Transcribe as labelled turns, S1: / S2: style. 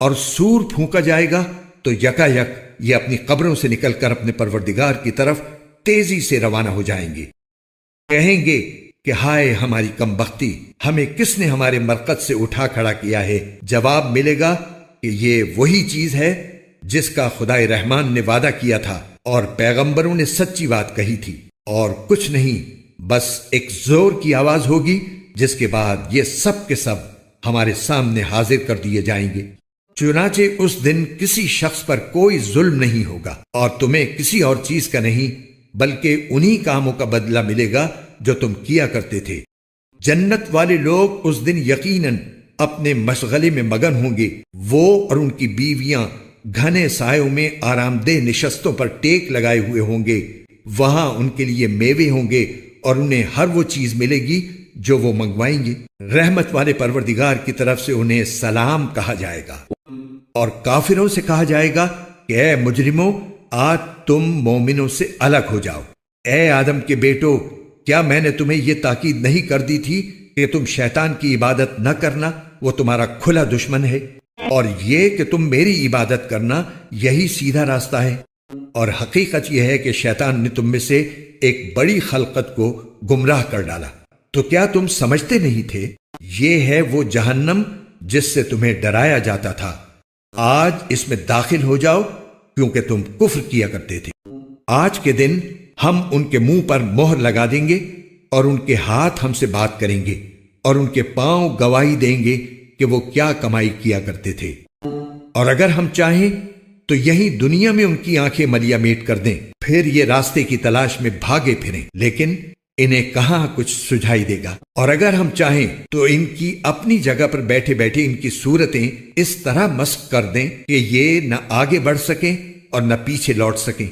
S1: اور سور پھونکا جائے گا تو یکایک یہ اپنی قبروں سے نکل کر اپنے پروردگار کی طرف تیزی سے روانہ ہو جائیں گے۔ کہیں گے کہ ہائے ہماری کم بختی، ہمیں کس نے ہمارے مرقد سے اٹھا کھڑا کیا ہے؟ جواب ملے گا کہ یہ وہی چیز ہے جس کا خدائے رحمان نے وعدہ کیا تھا اور پیغمبروں نے سچی بات کہی تھی، اور کچھ نہیں، بس ایک زور کی آواز ہوگی جس کے بعد یہ سب کے سب ہمارے سامنے حاضر کر دیے جائیں گے۔ چنانچہ اس دن کسی شخص پر کوئی ظلم نہیں ہوگا اور تمہیں کسی اور چیز کا نہیں بلکہ انہی کاموں کا بدلہ ملے گا جو تم کیا کرتے تھے۔ جنت والے لوگ اس دن یقیناً اپنے مشغلے میں مگن ہوں گے، وہ اور ان کی بیویاں گھنے سایوں میں آرام دہ نشستوں پر ٹیک لگائے ہوئے ہوں گے، وہاں ان کے لیے میوے ہوں گے اور انہیں ہر وہ چیز ملے گی جو وہ منگوائیں گے۔ رحمت والے پروردگار کی طرف سے انہیں سلام کہا جائے گا، اور کافروں سے کہا جائے گا کہ اے مجرموں، آج تم مومنوں سے الگ ہو جاؤ۔ اے آدم کے بیٹو، کیا میں نے تمہیں یہ تاکید نہیں کر دی تھی کہ تم شیطان کی عبادت نہ کرنا، وہ تمہارا کھلا دشمن ہے، اور یہ کہ تم میری عبادت کرنا، یہی سیدھا راستہ ہے۔ اور حقیقت یہ ہے کہ شیطان نے تم میں سے ایک بڑی خلقت کو گمراہ کر ڈالا۔ تو کیا تم سمجھتے نہیں تھے؟ یہ ہے وہ جہنم جس سے تمہیں ڈرایا جاتا تھا، آج اس میں داخل ہو جاؤ کیونکہ تم کفر کیا کرتے تھے۔ آج کے دن ہم ان کے منہ پر مہر لگا دیں گے اور ان کے ہاتھ ہم سے بات کریں گے اور ان کے پاؤں گواہی دیں گے کہ وہ کیا کمائی کیا کرتے تھے۔ اور اگر ہم چاہیں تو یہی دنیا میں ان کی آنکھیں ملیا میٹ کر دیں، پھر یہ راستے کی تلاش میں بھاگے پھریں، لیکن انہیں کہاں کچھ سجھائی دے گا۔ اور اگر ہم چاہیں تو ان کی اپنی جگہ پر بیٹھے بیٹھے ان کی صورتیں اس طرح مسخ کر دیں کہ یہ نہ آگے بڑھ سکیں اور نہ پیچھے لوٹ سکیں۔